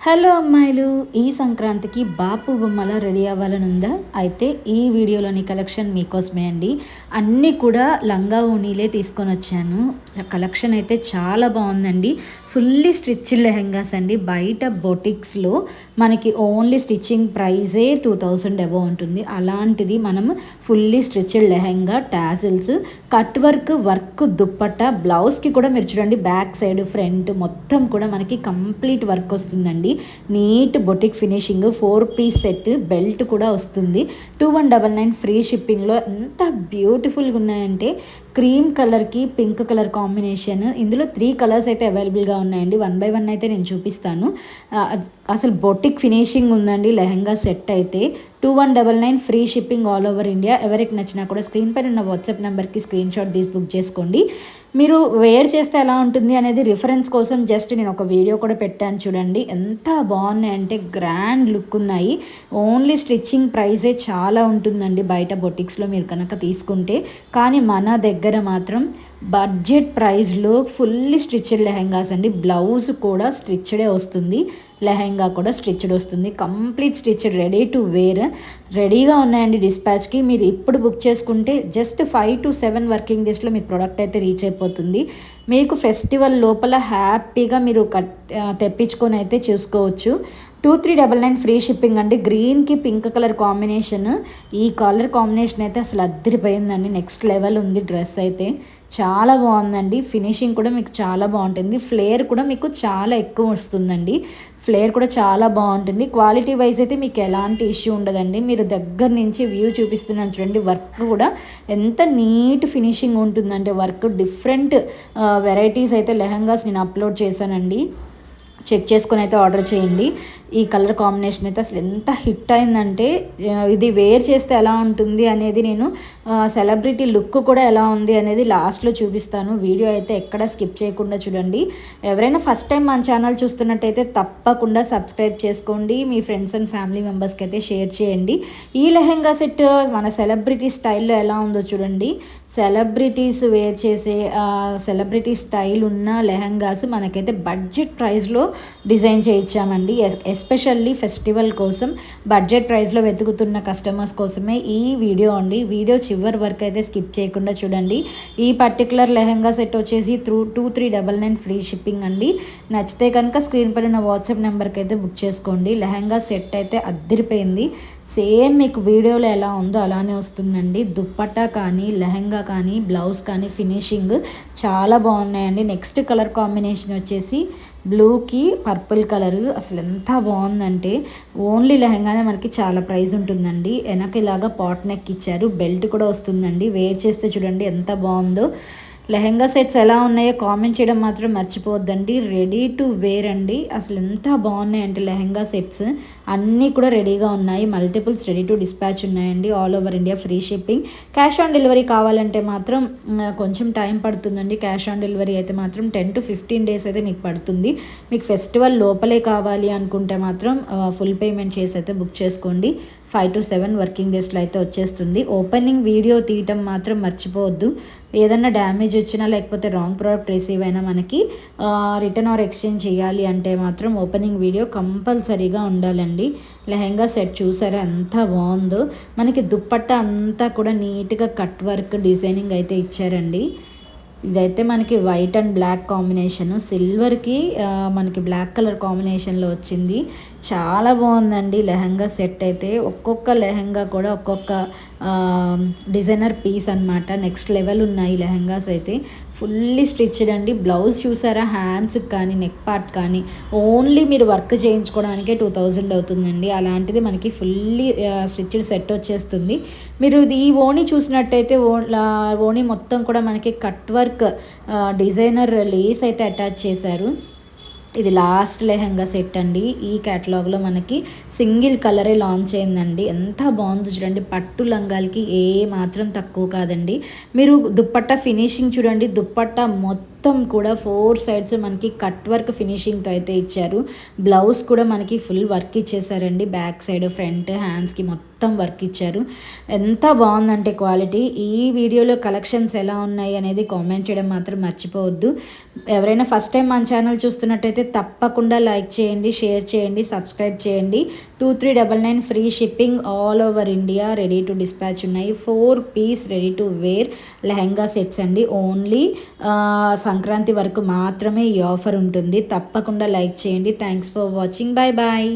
Hello అమ్మాయిలు, ఈ సంక్రాంతికి బాపు బొమ్మల రెడీ అవ్వాలని ఉందా? అయితే ఈ వీడియోలోని కలెక్షన్ మీకోసమే అండి. అన్నీ కూడా లంగా ఓణీలే తీసుకొని వచ్చాను. కలెక్షన్ అయితే చాలా బాగుందండి. ఫుల్లీ స్టిచ్డ్ లెహెంగాస్ అండి. బయట బొటిక్స్లో మనకి ఓన్లీ స్టిచ్చింగ్ ప్రైజే 2000 అబవ్ ఉంటుంది. అలాంటిది మనం fully stitched lehenga, tassels, cut work dupatta, బ్లౌజ్కి కూడా మీరు చూడండి బ్యాక్ సైడ్ ఫ్రంట్ మొత్తం కూడా మనకి కంప్లీట్ వర్క్ వస్తుందండి. Neat boutique finishing, 4 piece set, belt కూడా వస్తుంది. 2199 ఫ్రీ షిప్పింగ్లో. ఎంత బ్యూటిఫుల్గా ఉన్నాయంటే క్రీమ్ కలర్కి పింక్ కలర్ కాంబినేషన్. ఇందులో 3 కలర్స్ అయితే అవైలబుల్గా ఉన్నాయండి. 1 బై 1 అయితే నేను చూపిస్తాను. అసలు బొటిక్ ఫినిషింగ్ ఉందండి లెహెంగా సెట్ అయితే. 2199 free shipping all over India. ఎవరికి నచ్చినా కూడా స్క్రీన్ పైన ఉన్న వాట్సాప్ నెంబర్కి స్క్రీన్ షాట్ తీసి బుక్ చేసుకోండి. మీరు వేర్ చేస్తే ఎలా ఉంటుంది అనేది రిఫరెన్స్ కోసం జస్ట్ నేను ఒక వీడియో కూడా పెట్టాను చూడండి. ఎంత బాగున్నాయి అంటే గ్రాండ్ లుక్ ఉన్నాయి. ఓన్లీ స్టిచ్చింగ్ ప్రైజే చాలా ఉంటుందండి బయట బొటిక్స్లో మీరు కనుక తీసుకుంటే. కానీ మన దగ్గర మాత్రం బడ్జెట్ ప్రైస్లో ఫుల్లీ స్టిచ్డ్ లెహెంగాస్ అండి. బ్లౌజ్ కూడా స్టిచ్డే వస్తుంది, లెహెంగా కూడా స్టిచ్డ్ వస్తుంది. Complete stitched, ready to wear రెడీగా ఉన్నాయండి డిస్పాచ్కి. మీరు ఇప్పుడు బుక్ చేసుకుంటే జస్ట్ 5 to 7 వర్కింగ్ డేస్లో మీకు ప్రోడక్ట్ అయితే రీచ్ అయిపోతుంది. మీకు ఫెస్టివల్ లోపల హ్యాపీగా మీరు తెప్పించుకొని అయితే చూసుకోవచ్చు. 2399 ఫ్రీ షిప్పింగ్ అండి. గ్రీన్కి పింక్ కలర్ కాంబినేషన్. ఈ కలర్ కాంబినేషన్ అయితే అసలు అద్దరిపోయిందండి. నెక్స్ట్ లెవెల్ ఉంది డ్రెస్ అయితే. చాలా బాగుందండి. ఫినిషింగ్ కూడా మీకు చాలా బాగుంటుంది. ఫ్లేర్ కూడా మీకు చాలా ఎక్కువ వస్తుందండి. ఫ్లేర్ కూడా చాలా బాగుంటుంది. క్వాలిటీ వైజ్ అయితే మీకు ఎలాంటి ఇష్యూ ఉండదండి. మీరు దగ్గర నుంచి వ్యూ చూపిస్తున్నాను చూడండి. వర్క్ కూడా ఎంత నీట్ ఫినిషింగ్ ఉంటుందంటే వర్క్. డిఫరెంట్ వెరైటీస్ అయితే లెహంగాస్ నేను అప్లోడ్ చేశానండి. చెక్ చేసుకొని అయితే ఆర్డర్ చేయండి. ఈ కలర్ కాంబినేషన్ అయితే అసలు ఎంత హిట్ అయిందంటే ఇది వేర్ చేస్తే ఎలా ఉంటుంది అనేది నేను సెలబ్రిటీ లుక్ కూడా ఎలా ఉంది అనేది లాస్ట్లో చూపిస్తాను. వీడియో అయితే ఎక్కడ స్కిప్ చేయకుండా చూడండి. ఎవరైనా ఫస్ట్ టైం మన ఛానల్ చూస్తున్నట్టయితే తప్పకుండా సబ్స్క్రైబ్ చేసుకోండి. మీ ఫ్రెండ్స్ అండ్ ఫ్యామిలీ మెంబర్స్కి అయితే షేర్ చేయండి. ఈ లెహెంగా సెట్ మన సెలబ్రిటీ స్టైల్లో ఎలా ఉందో చూడండి. సెలబ్రిటీస్ వేర్ చేసే సెలబ్రిటీ స్టైల్ ఉన్న లెహెంగాస్ మనకైతే బడ్జెట్ ప్రైస్లో డిజైన్ చేయించామండి. ఎస్పెషల్లీ ఫెస్టివల్ కోసం బడ్జెట్ ప్రైస్లో వెతుకుతున్న కస్టమర్స్ కోసమే ఈ వీడియో అండి. వీడియో చివరి వరకు అయితే స్కిప్ చేయకుండా చూడండి. ఈ పర్టికులర్ లెహెంగా సెట్ వచ్చేసి 2399 ఫ్రీ షిప్పింగ్ అండి. నచ్చితే కనుక స్క్రీన్ పైన ఉన్న వాట్సాప్ నెంబర్కి అయితే బుక్ చేసుకోండి. లెహెంగా సెట్ అయితే అద్దరిపోయింది. సేమ్ మీకు వీడియోలో ఎలా ఉందో అలానే వస్తుందండి. దుప్పట్టా కానీ, లెహెంగా కానీ, బ్లౌజ్ కానీ ఫినిషింగ్ చాలా బాగున్నాయండి. నెక్స్ట్ కలర్ కాంబినేషన్ వచ్చేసి బ్లూకి పర్పుల్ కలర్. అసలు ఎంత బాగుందంటే ఓన్లీ లెహెంగానే మనకి చాలా ప్రైస్ ఉంటుందండి. వెనక ఇలాగా పాట్ నెక్ ఇచ్చారు, బెల్ట్ కూడా వస్తుందండి. వేర్ చేస్తే చూడండి ఎంత బాగుందో. లెహెంగా సెట్స్ ఎలా ఉన్నాయో కామెంట్ చేయడం మాత్రం మర్చిపోవద్దండి. రెడీ టు వేర్ అండి. అసలు ఎంత బాగున్నాయి అంటే లెహెంగా సెట్స్ అన్నీ కూడా రెడీగా ఉన్నాయి. మల్టిపుల్స్ రెడీ టు డిస్పాచ్ ఉన్నాయండి. All over India free shipping. Cash on delivery కావాలంటే మాత్రం కొంచెం టైం పడుతుందండి. క్యాష్ ఆన్ డెలివరీ అయితే మాత్రం 10 to 15 డేస్ అయితే మీకు పడుతుంది. మీకు ఫెస్టివల్ లోపలే కావాలి అనుకుంటే మాత్రం ఫుల్ పేమెంట్ చేసి అయితే బుక్ చేసుకోండి. 5 to 7 వర్కింగ్ డేస్లో అయితే వచ్చేస్తుంది. ఓపెనింగ్ వీడియో తీయటం మాత్రం మర్చిపోవద్దు. ఏదన్నా డ్యామేజ్ వచ్చినా లేకపోతే రాంగ్ ప్రోడక్ట్ రిసీవ్ అయినా మనకి రిటర్న్ ఆర్ ఎక్స్చేంజ్ చేయాలి అంటే మాత్రం ఓపెనింగ్ వీడియో కంపల్సరీగా ఉండాలండి. లెహెంగా సెట్ చూసారా ఎంత బాగుందో. మనకి దుప్పట్టా అంతా కూడా నీట్గా కట్ వర్క్ డిజైనింగ్ అయితే ఇచ్చారండి. ఇదైతే మనకి వైట్ అండ్ బ్లాక్ కాంబినేషన్, సిల్వర్కి మనకి బ్లాక్ కలర్ కాంబినేషన్లో వచ్చింది. చాలా బాగుందండి లెహెంగా సెట్ అయితే. ఒక్కొక్క లెహెంగా కూడా ఒక్కొక్క డిజైనర్ పీస్ అనమాట. నెక్స్ట్ లెవెల్ ఉన్నాయి లెహెంగాస్ అయితే. ఫుల్లీ స్టిచ్డ్ అండి. బ్లౌజ్ చూసారా, హ్యాండ్స్కి కానీ నెక్ పార్ట్ కానీ ఓన్లీ మీరు వర్క్ చేయించుకోవడానికే 2000 అవుతుందండి. అలాంటిది మనకి ఫుల్లీ స్టిచ్డ్ సెట్ వచ్చేస్తుంది. మీరు ఈ ఓణి చూసినట్టయితే ఓణి మొత్తం కూడా మనకి కట్ వర్క్ డిజైనర్ లేస్ అయితే అటాచ్ చేశారు. ఇది లాస్ట్ లెహెంగా సెట్ అండి. ఈ క్యాటలాగ్లో మనకి సింగిల్ కలరే లాంచ్ అయిందండి. ఎంత బాగుంది చూడండి. పట్టు లంగాలకి ఏ మాత్రం తక్కువ కాదండి. మీరు దుప్పట్టా ఫినిషింగ్ చూడండి. దుప్పట్టా మొత్తం మొత్తం కూడా 4 సైడ్స్ మనకి కట్ వర్క్ ఫినిషింగ్తో అయితే ఇచ్చారు. బ్లౌజ్ కూడా మనకి ఫుల్ వర్క్ ఇచ్చేసారండి. బ్యాక్ సైడ్, ఫ్రంట్, హ్యాండ్స్కి మొత్తం వర్క్ ఇచ్చారు. ఎంత బాగుందంటే క్వాలిటీ. ఈ వీడియోలో కలెక్షన్స్ ఎలా ఉన్నాయి అనేది కామెంట్ చేయడం మాత్రం మర్చిపోవద్దు. ఎవరైనా ఫస్ట్ టైం మన ఛానల్ చూస్తున్నట్టయితే తప్పకుండా లైక్ చేయండి, షేర్ చేయండి, సబ్స్క్రైబ్ చేయండి. 2399 free shipping all over India. Ready to dispatch ఉన్నాయి. 4 piece ready to wear lehenga sets అండి. ఓన్లీ సంక్రాంతి వరకు మాత్రమే ఈ ఆఫర్ ఉంటుంది. తప్పకుండా లైక్ చేయండి. Thanks for watching. Bye bye.